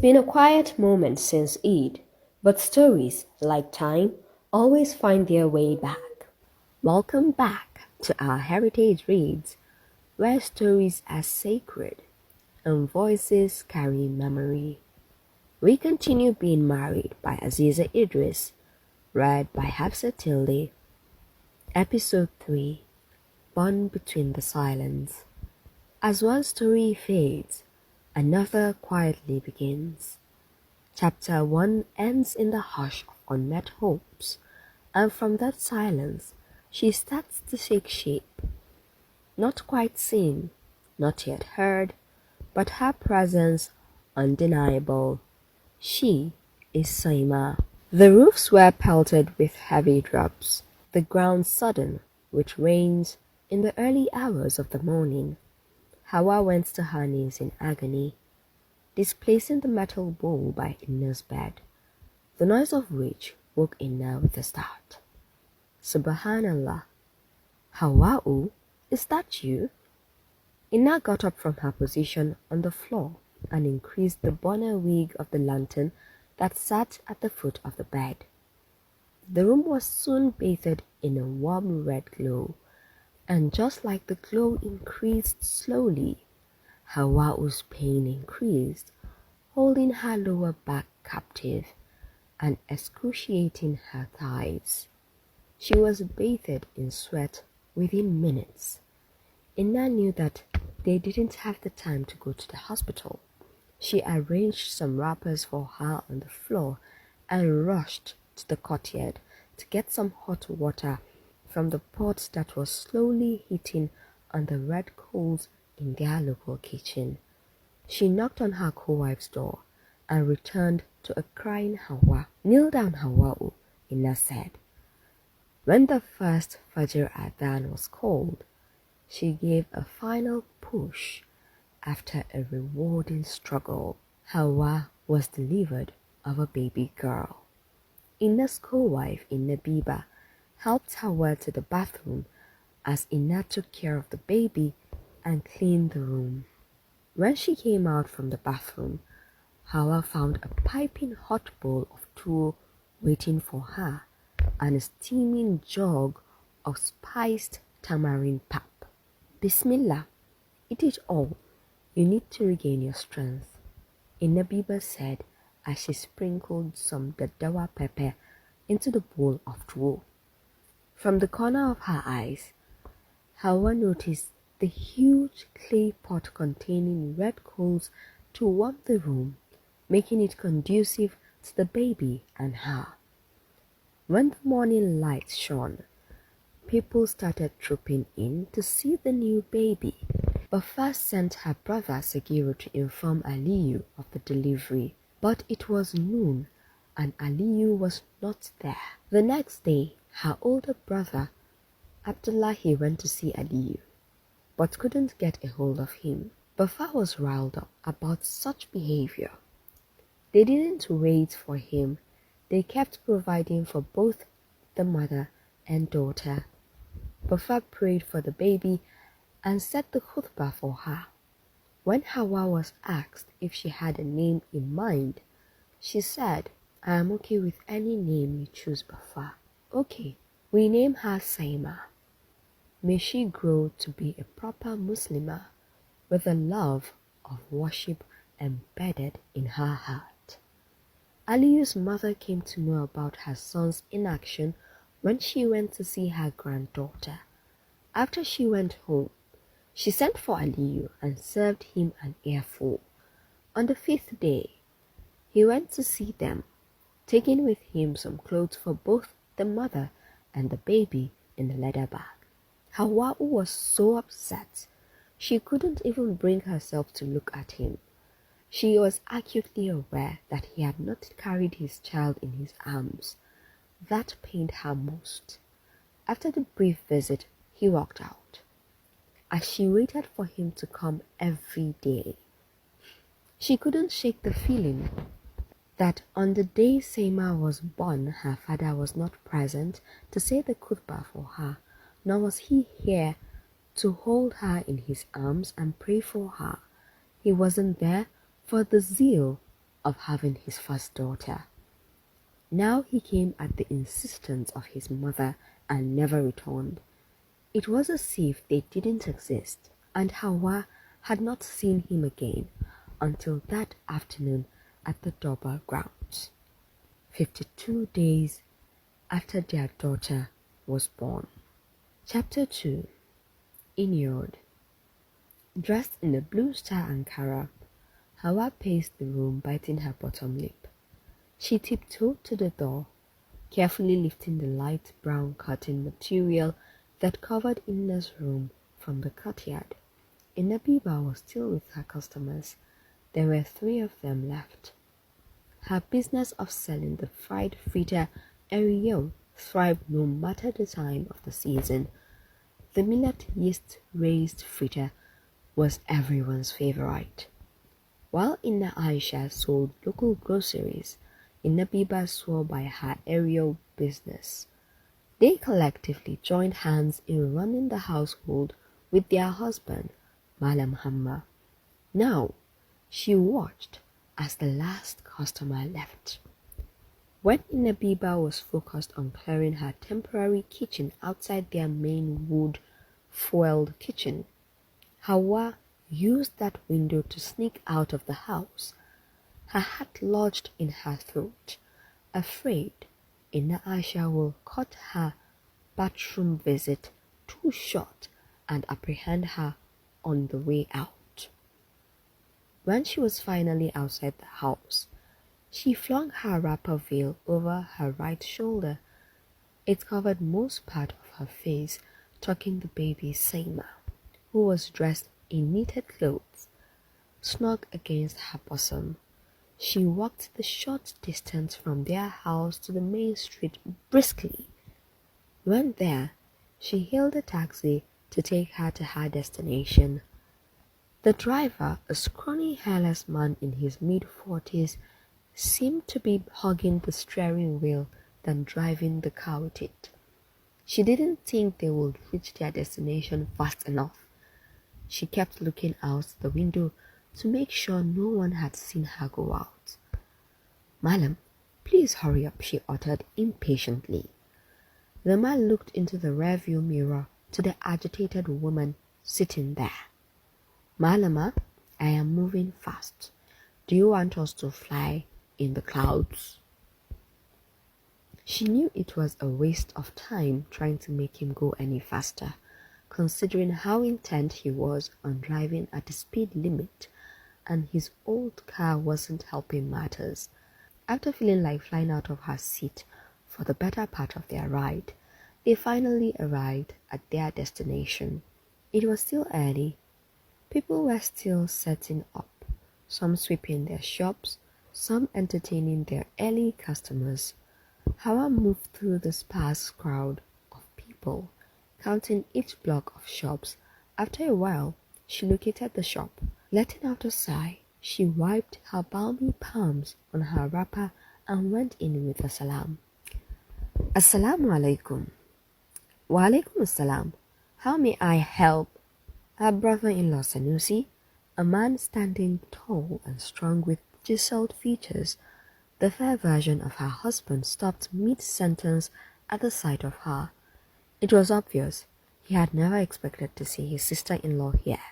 been a quiet moment since Eid, but stories, like time, always find their way back. Welcome back to our Heritage Reads, where stories are sacred and voices carry memory. We continue Being Married by Aziza Idris, read by Hafsa Tilde. Episode 3, Bond Between the Silence. As one story fades, another quietly begins. Chapter 1 ends in the hush of unmet hopes, and from that silence, she starts to take shape. Not quite seen, not yet heard, but her presence undeniable. She is Saima. The roofs were pelted with heavy drops, the ground sodden with rains in the early hours of the morning. Hawa went to her knees in agony, displacing the metal bowl by Inna's bed, the noise of which woke Inna with a start. Subhanallah. Hawa'u, is that you? Inna got up from her position on the floor and increased the bonnet wig of the lantern that sat at the foot of the bed. The room was soon bathed in a warm red glow, and just like the glow increased slowly, Hawa'u's pain increased, holding her lower back captive and excruciating her thighs. She was bathed in sweat within minutes. Inna knew that they didn't have the time to go to the hospital. She arranged some wrappers for her on the floor and rushed to the courtyard to get some hot water from the pot that was slowly heating on the red coals in their local kitchen. She knocked on her co-wife's door and returned to a crying Hawa. "Kneel down, Hawa'u," Inna said. When the first Fajr Adhan was called, she gave a final push. After a rewarding struggle, Hawa was delivered of a baby girl. Inna's co-wife, Inna Biba, helped Hawa to the bathroom as Inna took care of the baby and cleaned the room. When she came out from the bathroom, Hawa found a piping hot bowl of tuwo waiting for her and a steaming jug of spiced tamarind pap. "Bismillah, eat it all. You need to regain your strength," Inna Biba said as she sprinkled some daddawa pepper into the bowl of tuwo. From the corner of her eyes, Hawa noticed the huge clay pot containing red coals to warm the room, making it conducive to the baby and her. When the morning light shone, people started trooping in to see the new baby. Bafa sent her brother Sagiru to inform Aliyu of the delivery, but it was noon and Aliyu was not there. The next day, her older brother Abdullahi went to see Aliyu, but couldn't get a hold of him. Bafa was riled up about such behavior. They didn't wait for him. They kept providing for both the mother and daughter. Bafa prayed for the baby and said the khutbah for her. When Hawa was asked if she had a name in mind, she said, "I am okay with any name you choose, Bafa." "Okay, we name her Saima. May she grow to be a proper Muslimah with the love of worship embedded in her heart." Aliyu's mother came to know about her son's inaction when she went to see her granddaughter. After she went home, she sent for Aliyu and served him an earful. On the 5th day, he went to see them, taking with him some clothes for both the mother and the baby in a leather bag. Hawa'u was so upset, she couldn't even bring herself to look at him. She was acutely aware that he had not carried his child in his arms. That pained her most. After the brief visit, he walked out. As she waited for him to come every day, she couldn't shake the feeling that on the day Saima was born, her father was not present to say the khutbah for her, nor was he here to hold her in his arms and pray for her. He wasn't there for the zeal of having his first daughter. Now he came at the insistence of his mother and never returned. It was as if they didn't exist, and Hawa had not seen him again until that afternoon at the Doba grounds, 52 days after their daughter was born. Chapter 2. Inured. Dressed in a blue star Ankara, Hawa paced the room biting her bottom lip. She tiptoed to the door, carefully lifting the light brown cotton material that covered Inna's room from the courtyard. Inna Biba was still with her customers. There were 3 of them left. Her business of selling the fried fritter Ariel thrived no matter the time of the season. The millet yeast raised fritter was everyone's favorite. While Inna Aisha sold local groceries, Inna Biba swore by her Ariel business. They collectively joined hands in running the household with their husband, Malam Hamma. Now, she watched as the last customer left. When Inna Biba was focused on clearing her temporary kitchen outside their main wood-fueled kitchen, Hawa used that window to sneak out of the house. Her hat lodged in her throat, afraid Inna Aisha will cut her bathroom visit too short and apprehend her on the way out. When she was finally outside the house, she flung her wrapper veil over her right shoulder. It covered most part of her face, tucking the baby Seima, who was dressed in knitted clothes, snug against her bosom. She walked the short distance from their house to the main street briskly. When there, she hailed a taxi to take her to her destination. The driver, a scrawny, hairless man in his mid-40s, seemed to be hugging the steering wheel than driving the car with it. She didn't think they would reach their destination fast enough. She kept looking out the window to make sure no one had seen her go out. "Malam, please hurry up," she uttered impatiently. The man looked into the rearview mirror to the agitated woman sitting there. "Malama, I am moving fast. Do you want us to fly in the clouds?" She knew it was a waste of time trying to make him go any faster, considering how intent he was on driving at the speed limit, and his old car wasn't helping matters. After feeling like flying out of her seat for the better part of their ride, they finally arrived at their destination. It was still early. People were still setting up, some sweeping their shops, some entertaining their early customers. Hawa moved through the sparse crowd of people, counting each block of shops. After a while, she located the shop. Letting out a sigh, she wiped her balmy palms on her wrapper and went in with a salam. "Assalamu alaikum." "Wa alaikum assalam. How may I help?" Her brother-in-law Sanusi, a man standing tall and strong with chiseled features, the fair version of her husband, stopped mid-sentence at the sight of her. It was obvious he had never expected to see his sister-in-law here.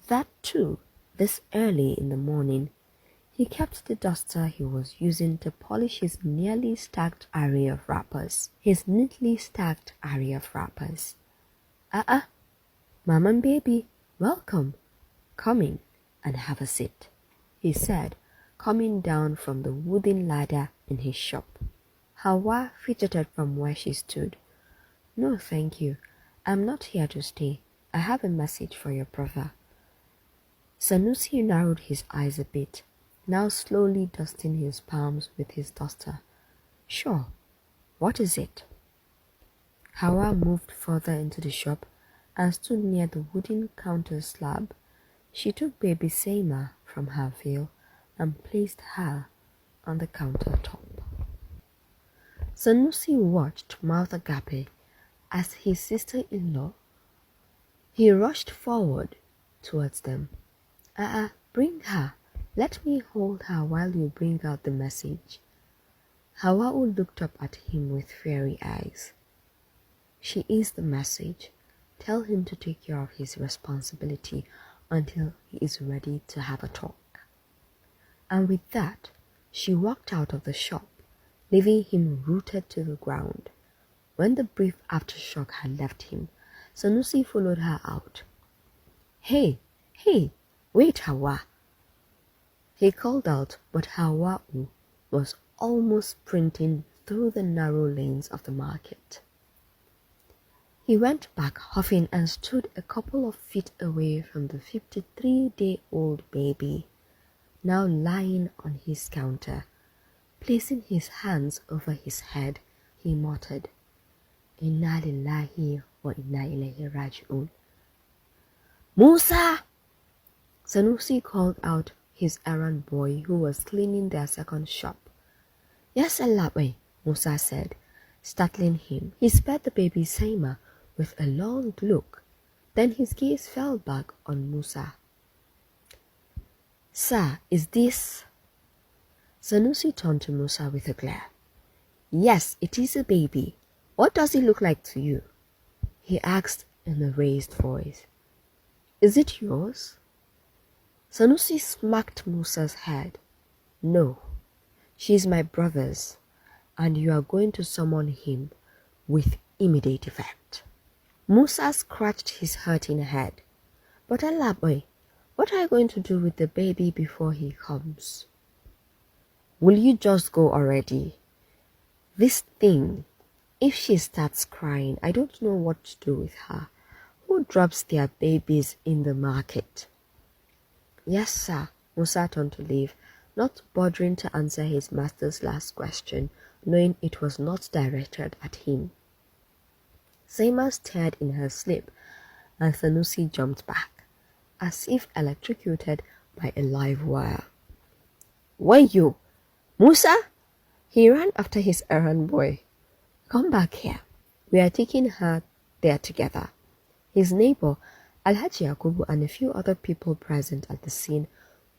That too, this early in the morning. He kept the duster he was using to polish his neatly stacked array of wrappers. "Mom and baby, welcome. Come in and have a seat," he said, coming down from the wooden ladder in his shop. Hawa fidgeted from where she stood. "No, thank you. I'm not here to stay. I have a message for your brother." Sanusi narrowed his eyes a bit, now slowly dusting his palms with his duster. "Sure. What is it?" Hawa moved further into the shop and stood near the wooden counter slab. She took baby Seima from her veil and placed her on the countertop. Sanusi watched mouth agape as his sister-in-law. He rushed forward towards them. Bring her. Let me hold her while you bring out the message. Hawa'u looked up at him with fiery eyes. She is the message. Tell him to take care of his responsibility until he is ready to have a talk. And with that, she walked out of the shop, leaving him rooted to the ground. When the brief aftershock had left him, Sanusi followed her out. Hey, wait, Hawa. He called out, but Hawa'u was almost sprinting through the narrow lanes of the market. He went back huffing and stood a couple of feet away from the 53-day-old baby, now lying on his counter. Placing his hands over his head, he muttered, Inna lillahi wa inna ilayhi raji'un. Musa! Sanusi called out his errand boy who was cleaning their second shop. Yes, Allawi, Musa said, startling him. He spared the baby Saima with a long look. Then his gaze fell back on Musa. Sir, is this? Sanusi turned to Musa with a glare. Yes, it is a baby. What does it look like to you? He asked in a raised voice. Is it yours? Sanusi smacked Musa's head. No, she is my brother's, and you are going to summon him with immediate effect. Musa scratched his hurting head. But Allaboy, what are you going to do with the baby before he comes? Will you just go already? This thing, if she starts crying, I don't know what to do with her. Who drops their babies in the market? Yes, sir. Musa turned to leave, not bothering to answer his master's last question, knowing it was not directed at him. Saima stirred in her sleep, and Sanusi jumped back, as if electrocuted by a live wire. Why you? Musa? He ran after his errand boy. Come back here. We are taking her there together. His neighbor, Alhaji Yakubu, and a few other people present at the scene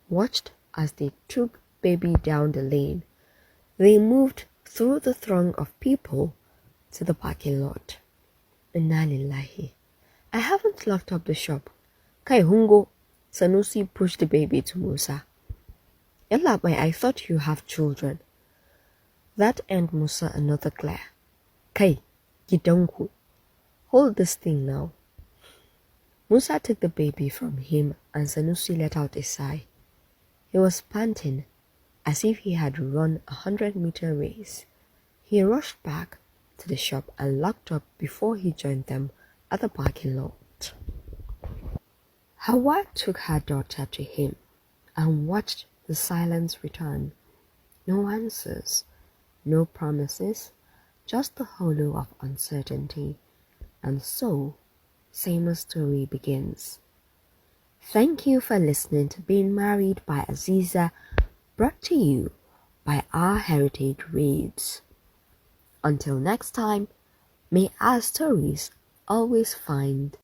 watched as they took baby down the lane. They moved through the throng of people to the parking lot. Inna lillahi. I haven't locked up the shop. Kai Hungo. Sanusi pushed the baby to Musa. Yallabai, I thought you have children. That earned Musa another glare. Kai, Gidanku. Hold this thing now. Musa took the baby from him and Sanusi let out a sigh. He was panting, as if he had run a 100-meter race. He rushed back to the shop and locked up before he joined them at the parking lot. Hawa took her daughter to him and watched the silence return. No answers, no promises, just the hollow of uncertainty. And so, Saima's story begins. Thank you for listening to Being Married by Aziza, brought to you by Our Heritage Reads. Until next time, may our stories always find